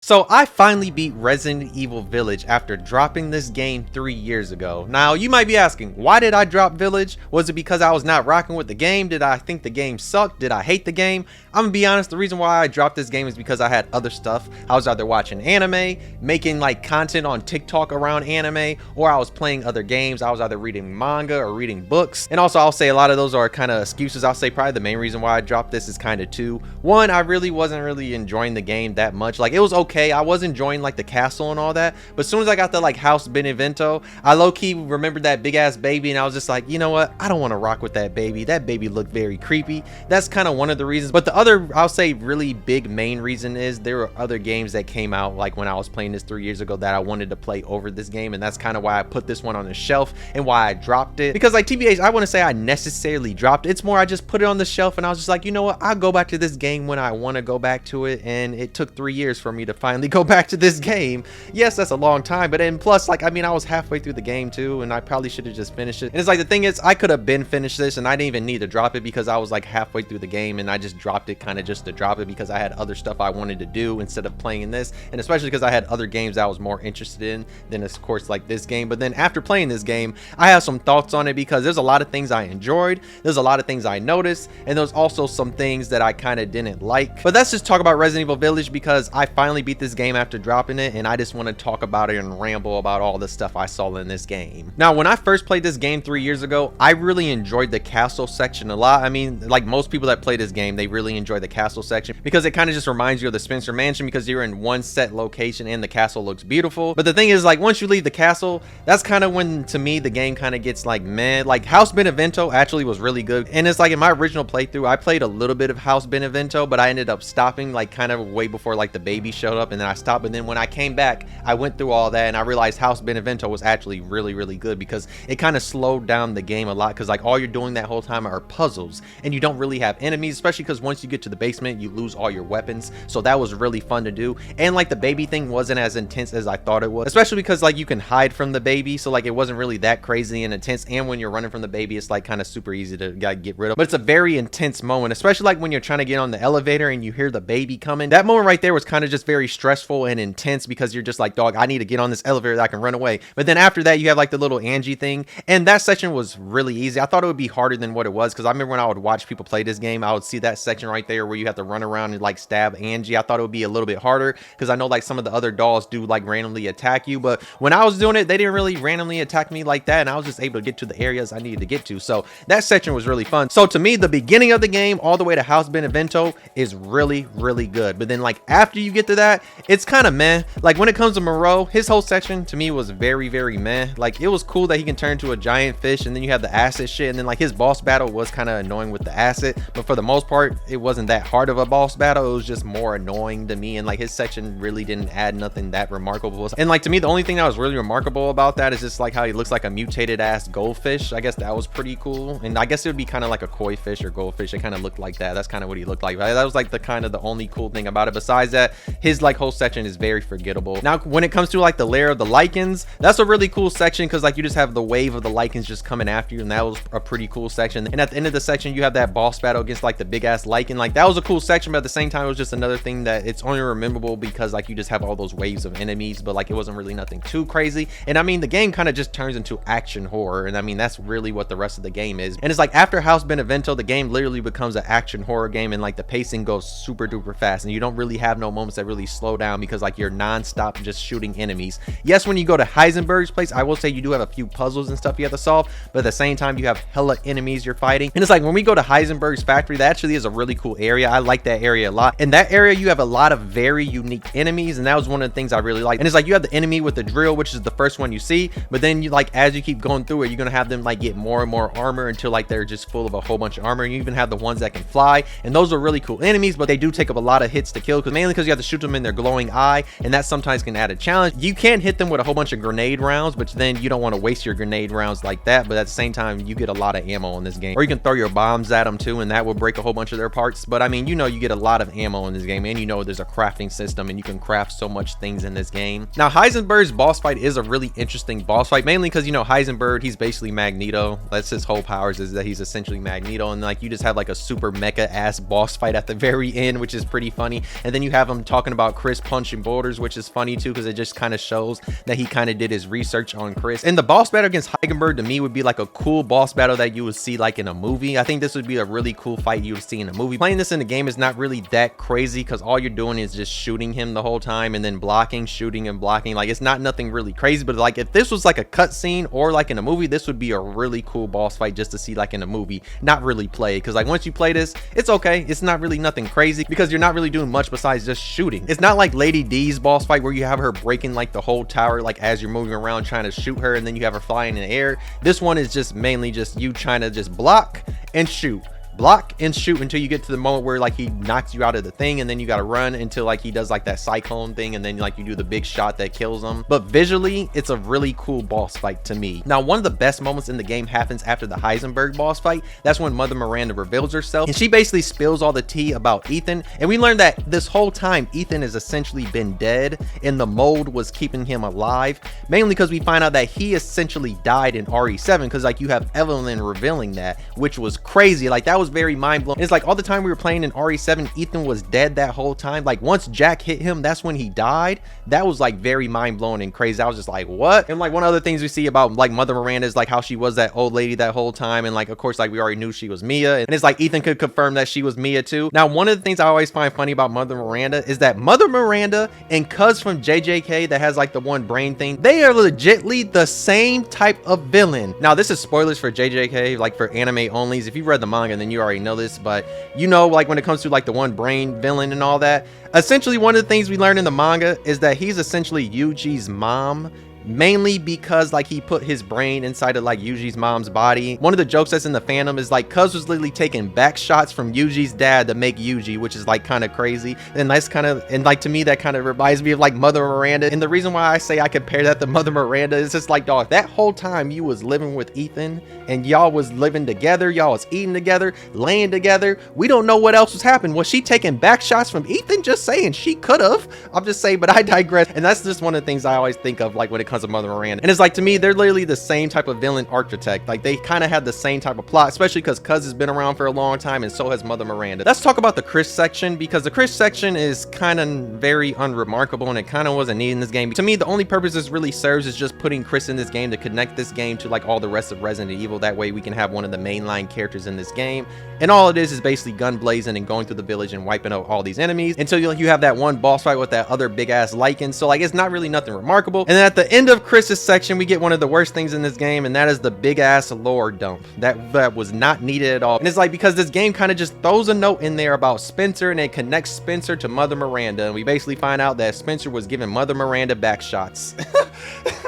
So I finally beat Resident Evil Village after dropping this game 3 years ago. Now you might be asking, why did I drop Village? Was it because I was not rocking with the game? Did I think the game sucked? Did I hate the game? I'm gonna be honest, the reason why I dropped this game is because I had other stuff. I was either watching anime, making like content on TikTok around anime, or I was playing other games. I was either reading manga or reading books. And also I'll say a lot of those are kind of excuses. I'll say probably the main reason why I dropped this is kind of two. One, I really wasn't enjoying the game that much. Like it was okay. I was enjoying like the castle and all that, but as soon as I got the like House Benevento, I low-key remembered that big ass baby, and I was just like, you know what, I don't want to rock with that baby. That baby looked very creepy. That's kind of one of the reasons. But the other, I'll say really big main reason is there were other games that came out like when I was playing this 3 years ago that I wanted to play over this game, and that's kind of why I put this one on the shelf and why I dropped it. Because like TBH, I want to say I necessarily dropped it. It's more I just put it on the shelf and I was just like, you know what, I'll go back to this game when I want to go back to it, and it took 3 years for me to finally go back to this game. Yes, that's a long time, but then plus like I mean I was halfway through the game too, and I probably should have just finished it. And it's like the thing is I could have been finished this and I didn't even need to drop it because I was like halfway through the game, and I just dropped it kind of just to drop it because I had other stuff I wanted to do instead of playing this, and especially because I had other games I was more interested in than of course like this game. But then after playing this game, I have some thoughts on it because there's a lot of things I enjoyed, there's a lot of things I noticed, and there's also some things that I kind of didn't like. But let's just talk about Resident Evil Village because I finally beat this game after dropping it, and I just want to talk about it and ramble about all the stuff I saw in this game. Now, when I first played this game 3 years ago, I really enjoyed the castle section a lot. I mean, like most people that play this game, they really enjoy the castle section because it kind of just reminds you of the Spencer Mansion because you're in one set location and the castle looks beautiful. But the thing is, like once you leave the castle, that's kind of when to me the game kind of gets like meh. Like House Benevento actually was really good, and it's like in my original playthrough I played a little bit of House Benevento, but I ended up stopping like kind of way before like the baby showed up, and then I stopped. But then when I came back, I went through all that and I realized House Benevento was actually really good because it kind of slowed down the game a lot, because like all you're doing that whole time are puzzles and you don't really have enemies, especially because once you get to the basement you lose all your weapons. So that was really fun to do, and like the baby thing wasn't as intense as I thought it was, especially because like you can hide from the baby, so like it wasn't really that crazy and intense. And when you're running from the baby, it's like kind of super easy to get rid of, but it's a very intense moment, especially like when you're trying to get on the elevator and you hear the baby coming. That moment right there was kind of just very stressful and intense because you're just like, dog, I need to get on this elevator that I can run away. But then after that you have like the little Angie thing, and that section was really easy. I thought it would be harder than what it was, because I remember when I would watch people play this game, I would see that section right there where you have to run around and like stab Angie. I thought it would be a little bit harder because I know like some of the other dolls do like randomly attack you, but when I was doing it, they didn't really randomly attack me like that, and I was just able to get to the areas I needed to get to. So that section was really fun. So to me, the beginning of the game all the way to House Benevento is really good, but then like after you get to that, it's kind of meh. Like when it comes to Moreau, his whole section to me was very meh. Like it was cool that he can turn into a giant fish, and then you have the acid shit, and then like his boss battle was kind of annoying with the acid, but for the most part it wasn't that hard of a boss battle. It was just more annoying to me, and like his section really didn't add nothing that remarkable. And like to me, the only thing that was really remarkable about that is just like how he looks like a mutated ass goldfish. I guess that was pretty cool, and I guess it would be kind of like a koi fish or goldfish. It kind of looked like that. That's kind of what he looked like. That was like the kind of the only cool thing about it. Besides that, his like whole section is very forgettable. Now when it comes to like the lair of the lichens, that's a really cool section because like you just have the wave of the lichens just coming after you, and that was a pretty cool section. And at the end of the section you have that boss battle against like the big ass lichen. Like that was a cool section, but at the same time it was just another thing that it's only memorable because like you just have all those waves of enemies, but like it wasn't really nothing too crazy. And I mean the game kind of just turns into action horror, and I mean that's really what the rest of the game is. And it's like after House Benevento, the game literally becomes an action horror game, and like the pacing goes super duper fast, and you don't really have no moments that really slow down because like you're non-stop just shooting enemies. Yes, when you go to Heisenberg's place, I will say you do have a few puzzles and stuff you have to solve, but at the same time you have hella enemies you're fighting. And it's like when we go to Heisenberg's factory, that actually is a really cool area. I like that area a lot. In that area you have a lot of very unique enemies, and that was one of the things I really liked. And it's like you have the enemy with the drill, which is the first one you see, but then you like as you keep going through it, you're gonna have them like get more and more armor until like they're just full of a whole bunch of armor. And you even have the ones that can fly, and those are really cool enemies, but they do take up a lot of hits to kill, because mainly because you have to shoot them in their glowing eye, and that sometimes can add a challenge. You can't hit them with a whole bunch of grenade rounds, but then you don't want to waste your grenade rounds like that, but at the same time you get a lot of ammo in this game. Or you can throw your bombs at them too, and that will break a whole bunch of their parts. But I mean, you know, you get a lot of ammo in this game, and you know there's a crafting system, and you can craft so much things in this game. Now Heisenberg's boss fight is a really interesting boss fight, mainly because you know Heisenberg, he's basically Magneto. That's his whole powers, is that he's essentially Magneto, and like you just have like a super mecha ass boss fight at the very end, which is pretty funny. And then you have him talking about Chris punching boulders, which is funny too, because it just kind of shows that he kind of did his research on Chris. And the boss battle against Heisenberg to me would be like a cool boss battle that you would see like in a movie. I think this would be a really cool fight you would see in a movie. Playing this in the game is not really that crazy, because all you're doing is just shooting him the whole time and then blocking, shooting and blocking. Like, it's not nothing really crazy, but like if this was like a cutscene or like in a movie, this would be a really cool boss fight just to see like in a movie, not really play. Because like once you play this, it's okay, it's not really nothing crazy, because you're not really doing much besides just shooting. It's not like Lady D's boss fight where you have her breaking like the whole tower like as you're moving around trying to shoot her, and then you have her flying in the air. This one is just mainly just you trying to just block and shoot, block and shoot until you get to the moment where like he knocks you out of the thing, and then you got to run until like he does like that cyclone thing, and then like you do the big shot that kills him. But visually, it's a really cool boss fight to me. Now, one of the best moments in the game happens after the Heisenberg boss fight. That's when Mother Miranda reveals herself, and she basically spills all the tea about Ethan, and we learn that this whole time Ethan has essentially been dead, and the mold was keeping him alive, mainly because we find out that he essentially died in RE7, because like you have Evelyn revealing that, which was crazy. Like, that was very mind-blowing. It's like all the time we were playing in RE7, Ethan was dead that whole time. Like, once Jack hit him, that's when he died. That was like very mind-blowing and crazy. I was just like, what? And like one of the things we see about like Mother Miranda is like how she was that old lady that whole time, and like of course like we already knew she was Mia, and it's like Ethan could confirm that she was Mia too. Now, one of the things I always find funny about Mother Miranda is that Mother Miranda and Cuz from JJK that has like the one brain thing, they are legitly the same type of villain. Now, this is spoilers for JJK, like for anime onlys. If you read the manga, then you already know this, but you know, like when it comes to like the one brain villain and all that, essentially one of the things we learn in the manga is that he's essentially Yuji's mom, mainly because like he put his brain inside of like Yuji's mom's body. One of the jokes that's in the fandom is like Cuz was literally taking back shots from Yuji's dad to make Yuji, which is like kind of crazy. And that's kind of, and like to me that kind of reminds me of like Mother Miranda. And the reason why I say I compare that to Mother Miranda is just like, dog, that whole time you was living with Ethan and y'all was living together, y'all was eating together, laying together, we don't know what else was happening. Was she taking back shots from Ethan? Just saying, she could have. I'm just saying, but I digress. And that's just one of the things I always think of like when it comes to Mother Miranda. And it's like, to me, they're literally the same type of villain architect. Like, they kind of have the same type of plot, especially because Cuz has been around for a long time, and so has Mother Miranda. Let's talk about the Chris section, because the Chris section is kind of very unremarkable, and it kind of wasn't needed in this game. To me, the only purpose this really serves is just putting Chris in this game to connect this game to like all the rest of Resident Evil. That way we can have one of the mainline characters in this game, and all it is basically gun blazing and going through the village and wiping out all these enemies until you have that one boss fight with that other big ass lichen. So like, it's not really nothing remarkable. And then at the end of Chris's section, we get one of the worst things in this game, and that is the big ass lore dump that was not needed at all. And it's like, because this game kind of just throws a note in there about Spencer, and it connects Spencer to Mother Miranda, and we basically find out that Spencer was giving Mother Miranda back shots.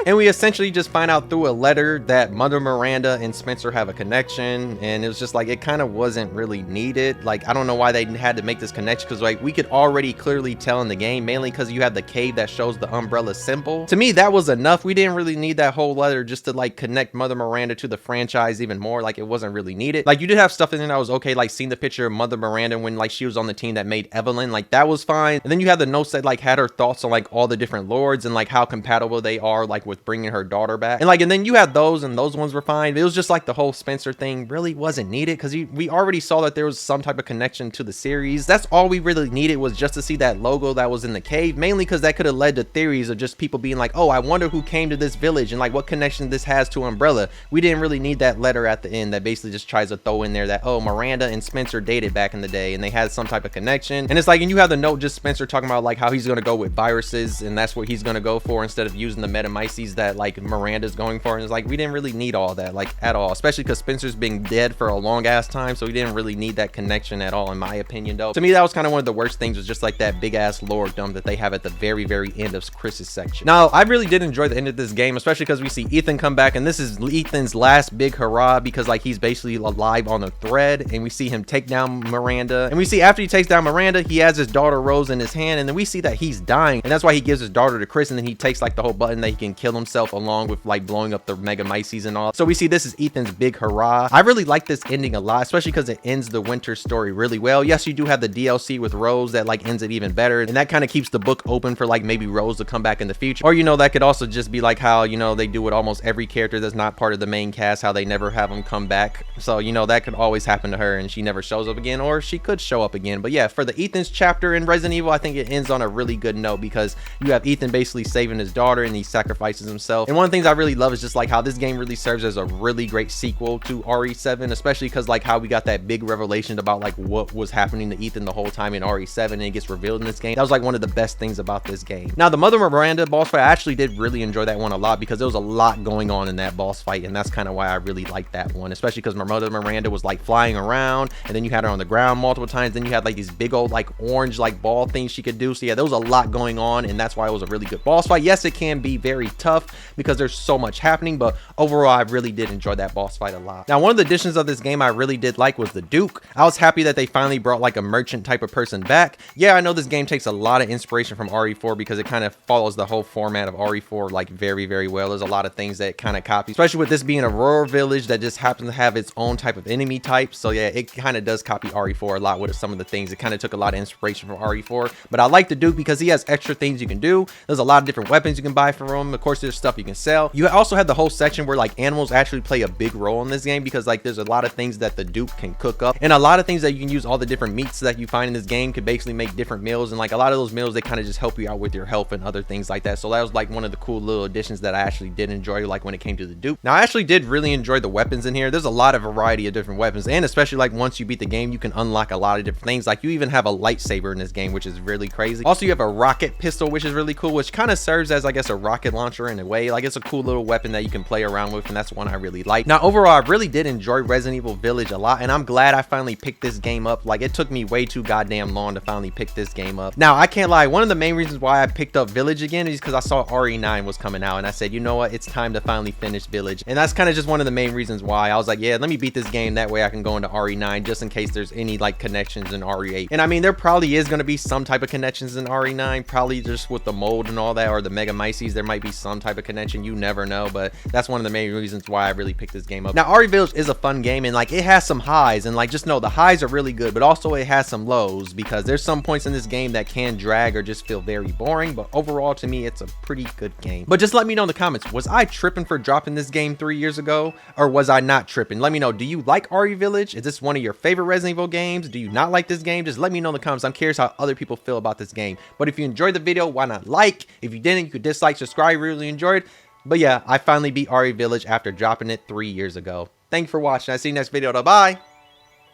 And we essentially just find out through a letter that Mother Miranda and Spencer have a connection, and it was just like, it kind of wasn't really needed. Like, I don't know why they had to make this connection, because like we could already clearly tell in the game, mainly because you have the cave that shows the umbrella symbol. To me, that was enough. We didn't really need that whole letter just to like connect Mother Miranda to the franchise even more. Like, it wasn't really needed. Like, you did have stuff in there that was okay, like seeing the picture of Mother Miranda when like she was on the team that made Evelyn, like that was fine. And then you had the notes that like had her thoughts on like all the different lords and like how compatible they are like with bringing her daughter back, and like, and then you had those, and those ones were fine. It was just like the whole Spencer thing really wasn't needed, because we already saw that there was some type of connection to the series. That's all we really needed, was just to see that logo that was in the cave, mainly because that could have led to theories of just people being like, oh, I wonder who came to this village and like what connection this has to Umbrella. We didn't really need that letter at the end that basically just tries to throw in there that, oh, Miranda and Spencer dated back in the day and they had some type of connection. And it's like, and you have the note just Spencer talking about like how he's gonna go with viruses, and that's what he's gonna go for instead of using the metamyces that like Miranda's going for. And it's like, we didn't really need all that like at all, especially because Spencer's been dead for a long ass time, so we didn't really need that connection at all, in my opinion. Though to me, that was kind of one of the worst things, was just like that big ass lore dump that they have at the very end of Chris's section. Now, I really did enjoy the end of this game, especially because we see Ethan come back, and this is Ethan's last big hurrah, because like he's basically alive on a thread, and we see him take down Miranda, and we see after he takes down Miranda, he has his daughter Rose in his hand, and then we see that he's dying, and that's why he gives his daughter to Chris, and then he takes like the whole button that he can kill himself along with like blowing up the Mega Myces and all. So we see this is Ethan's big hurrah. I really like this ending a lot, especially because it ends the winter story really well. Yes, you do have the DLC with Rose that like ends it even better, and that kind of keeps the book open for like maybe Rose to come back in the future. Or, you know, that could also just be like how, you know, they do with almost every character that's not part of the main cast, how they never have them come back. So, you know, that could always happen to her and she never shows up again, or she could show up again. But yeah, for the Ethan's chapter in Resident Evil, I think it ends on a really good note because you have Ethan basically saving his daughter and he sacrifices himself. And one of the things I really love is just like how this game really serves as a really great sequel to RE7, especially because like how we got that big revelation about like what was happening to Ethan the whole time in RE7, and it gets revealed in this game. That was like one of the best things about this game. Now, the Mother Miranda boss fight, I actually did really enjoy that one a lot because there was a lot going on in that boss fight, and that's kind of why I really liked that one, especially because Mother Miranda was like flying around, and then you had her on the ground multiple times, then you had like these big old like orange like ball things she could do. So yeah, there was a lot going on, and that's why it was a really good boss fight. Yes, it can be very tough because there's so much happening, but overall I really did enjoy that boss fight a lot. Now, one of the additions of this game I really did like was the Duke. I was happy that they finally brought like a merchant type of person back. Yeah, I know this game takes a lot of inspiration from RE4 because it kind of follows the whole format of RE4 like very well. There's a lot of things that kind of copy, especially with this being a rural village that just happens to have its own type of enemy type. So yeah, it kind of does copy RE4 a lot with some of the things. It kind of took a lot of inspiration from RE4, but I like the Duke because he has extra things you can do. There's a lot of different weapons you can buy from him. Of course, there's stuff you can sell. You also have the whole section where like animals actually play a big role in this game because like there's a lot of things that the Duke can cook up, and a lot of things that you can use. All the different meats that you find in this game could basically make different meals, and like a lot of those meals, they kind of just help you out with your health and other things like that. So that was like one of the cool little additions that I actually did enjoy, like when it came to the Duke. Now, I actually did really enjoy the weapons in here. There's a lot of variety of different weapons, and especially like once you beat the game, you can unlock a lot of different things. Like you even have a lightsaber in this game, which is really crazy. Also, you have a rocket pistol, which is really cool, which kind of serves as, I guess, a rocket launcher in a way. Like it's a cool little weapon that you can play around with, and that's one I really like. Now, overall, I really did enjoy Resident Evil Village a lot, and I'm glad I finally picked this game up. Like it took me way too goddamn long to finally pick this game up. Now, I can't lie, one of the main reasons why I picked up Village again is because I saw RE9 was coming out, and I said, you know what, it's time to finally finish Village. And that's kind of just one of the main reasons why I was like, yeah, let me beat this game, that way I can go into RE9 just in case there's any like connections in RE8. And I mean, there probably is going to be some type of connections in RE9, probably just with the mold and all that, or the Mega Myces, there might be some type of connection, you never know. But that's one of the main reasons why I really picked this game up. Now, RE Village is a fun game, and like it has some highs, and like just know the highs are really good, but also it has some lows because there's some points in this game that can drag or just feel very boring. But overall, to me, it's a pretty good game. But just let me know in the comments, was I tripping for dropping this game 3 years ago, or was I not tripping? Let me know. Do you like RE Village? Is this one of your favorite Resident Evil games? Do you not like this game? Just let me know in the comments. I'm curious how other people feel about this game. But if you enjoyed the video, why not like? If you didn't, you could dislike, subscribe. Really enjoyed. But yeah, I finally beat RE Village after dropping it 3 years ago. Thank you for watching. I'll see you next video. Bye.